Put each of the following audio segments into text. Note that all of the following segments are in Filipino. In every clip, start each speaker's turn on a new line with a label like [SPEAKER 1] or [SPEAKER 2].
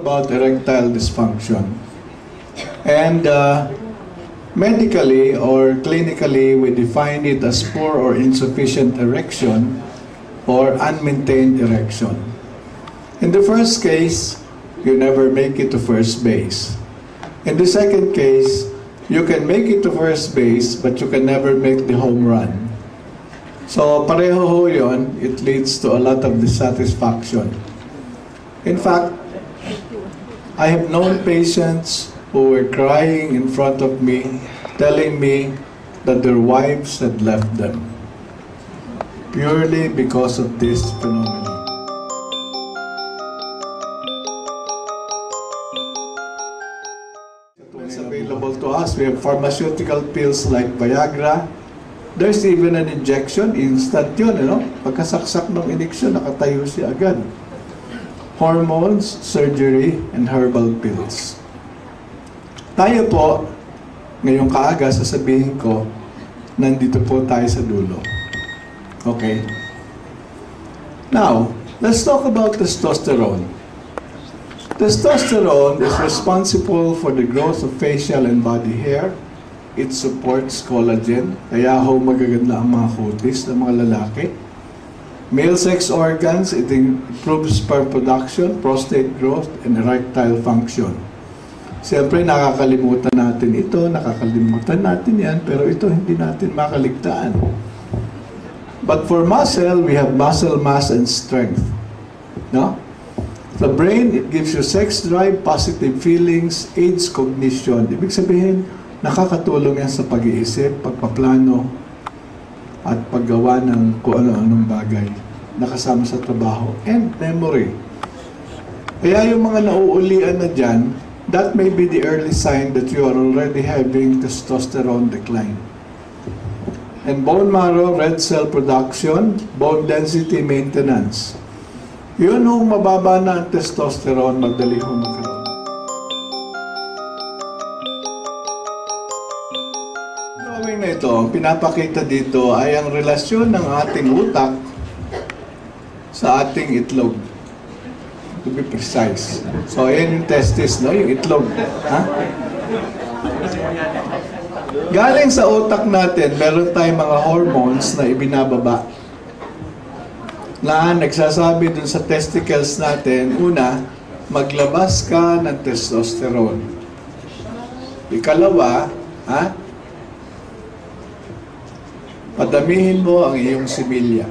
[SPEAKER 1] about erectile dysfunction. And medically or clinically, we define it as poor or insufficient erection or unmaintained erection. In the first case, you never make it to first base. In the second case, you can make it to first base, but you can never make the home run. So pareho ho yun, it leads to a lot of dissatisfaction. In fact, I have known patients who were crying in front of me, telling me that their wives had left them, purely because of this phenomenon. It's available to us. We have pharmaceutical pills like Viagra. There's even an injection, instant yun, Pagkasaksak ng injection, nakatayo siya agad. Hormones, surgery, and herbal pills. Tayo po, ngayong kaaga, sasabihin ko, nandito po tayo sa dulo. Okay? Now, let's talk about testosterone. Testosterone is responsible for the growth of facial and body hair. It supports collagen, kaya ho magaganda ang mga kutis ng mga lalaki. Male sex organs, it improves sperm production, prostate growth, and erectile function. Siyempre, nakakalimutan natin ito, nakakalimutan natin yan, pero ito hindi natin makaligtaan. But for muscle, we have muscle mass and strength. No? The brain, it gives you sex drive, positive feelings, aids cognition. Ibig sabihin, nakakatulong yan sa pag-iisip, pagpaplano, at paggawa ng kung ano-anong bagay nakasama sa trabaho, and memory. Kaya yung mga nauulian na dyan, that may be the early sign that you are already having testosterone decline. And bone marrow, red cell production, bone density maintenance. Yun kung mababa na ang testosterone, madali kong magkaroon. Drawing na ito, ang pinapakita dito ay ang relasyon ng ating utak sa ating itlog. To be precise. So, ayan yung testis, no? Yung itlog. Ha? Galing sa utak natin, meron tayong mga hormones na ibinababa. Na nagsasabi dun sa testicles natin, una, maglabas ka ng testosterone. Ikalawa, padamihin mo ang iyong similya.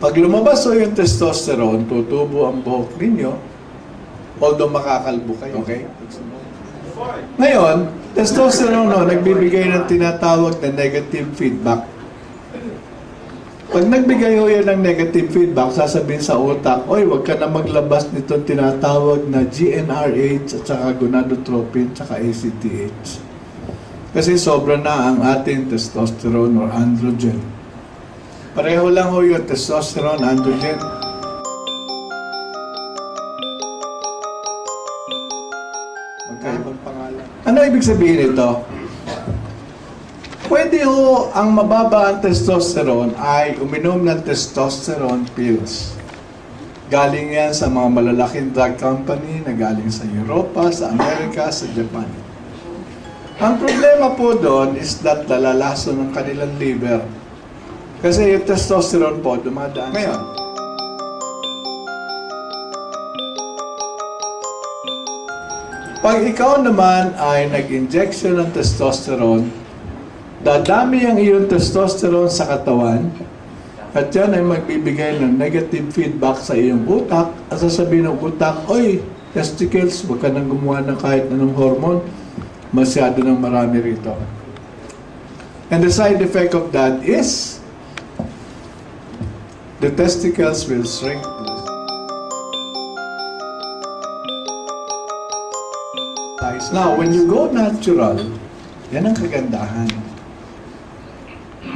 [SPEAKER 1] Pag lumabas o yung testosterone, tutubo ang buhok ninyo, although makakalbo kayo. Okay? Ngayon, testosterone nagbibigay ng tinatawag na negative feedback. Pag nagbigay ho yan ng negative feedback, sasabihin sa utak, oy, wag ka na maglabas nitong tinatawag na GnRH at saka gonadotropin at saka ACTH. Kasi sobra na ang ating testosterone or androgen. Pareho lang ho yung testosterone, androgen. Magkaibang pangalan. Ano ibig sabihin ito? Pwede ho ang mababa ang testosterone ay uminom ng testosterone pills. Galing yan sa mga malalaking drug company na galing sa Europa, sa Amerika, sa Japan. Ang problema po doon is that lalalason ng kanilang liver. Kasi yung testosterone po dumadaan ngayon. Pag ikaw naman ay nag-injection ng testosterone, dadami ang iyong testosterone sa katawan at yan ay magbibigay ng negative feedback sa iyong utak at sasabihin ng utak, oy, testicles, huwag ka nang gumawa ng kahit anong hormone, masyado ng marami rito. And the side effect of that is the testicles will shrink. Now, when you go natural, yan ang kagandahan.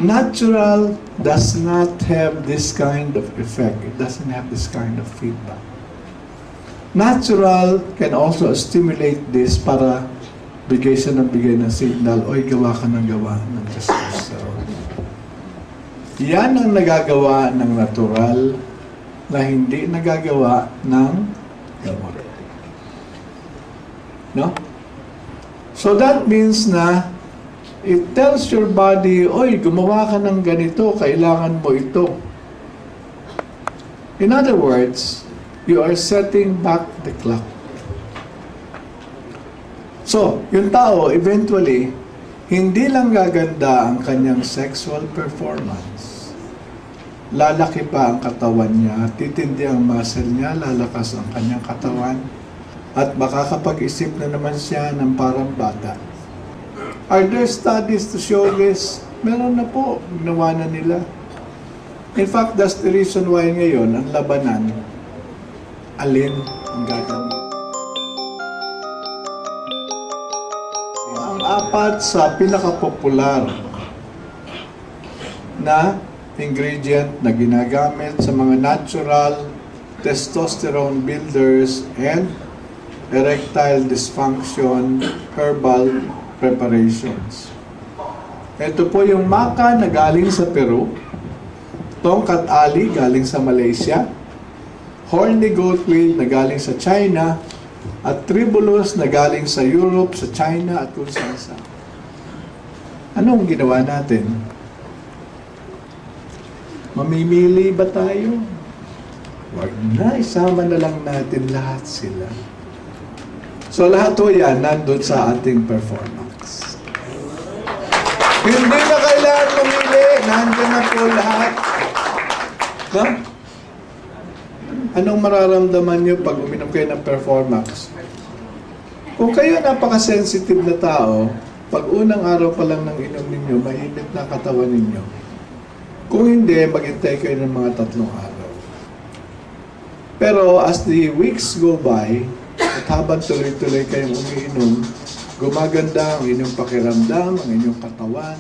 [SPEAKER 1] Natural does not have this kind of effect. It doesn't have this kind of feedback. Natural can also stimulate this para bigay siya ng signal, oy, gawa ka ng gawa ng testosterone. Yan ang nagagawa ng natural na hindi nagagawa ng gamot. No? So that means na it tells your body, oy, gumawa ka ng ganito, kailangan mo ito. In other words, you are setting back the clock. So, yung tao, eventually, hindi lang gaganda ang kanyang sexual performance. Lalaki pa ang katawan niya, titindi ang muscle niya, lalakas ang kanyang katawan, at makakapag-isip na naman siya ng parang bata. Are there studies to show this? Meron na po, ginawa na nila. In fact, that's the reason why ngayon, ang labanan, alin ang gagamit. Ang apat sa pinakapopular na ingredient na ginagamit sa mga natural testosterone builders and erectile dysfunction herbal preparations. Ito po yung maca na galing sa Peru, tongkat ali galing sa Malaysia, horny goatweed na galing sa China, at tribulus na galing sa Europe, sa China, at kung saan saan. Anong ginawa natin? Mamimili ba tayo? Wag na, isama na lang natin lahat sila. So lahat po yan nandun sa ating performance. Hindi na kailangan mamili, nandun na po lahat. No? Anong mararamdaman nyo pag uminom kayo ng Performax? Kung kayo napaka-sensitive na tao, pag unang araw pa lang ng inom ninyo, mainit na katawan ninyo. Kung hindi, maghintay kayo ng mga 3 araw. Pero as the weeks go by, at habang tuloy-tuloy kayong umiinom, gumaganda ang inyong pakiramdam, ang inyong katawan,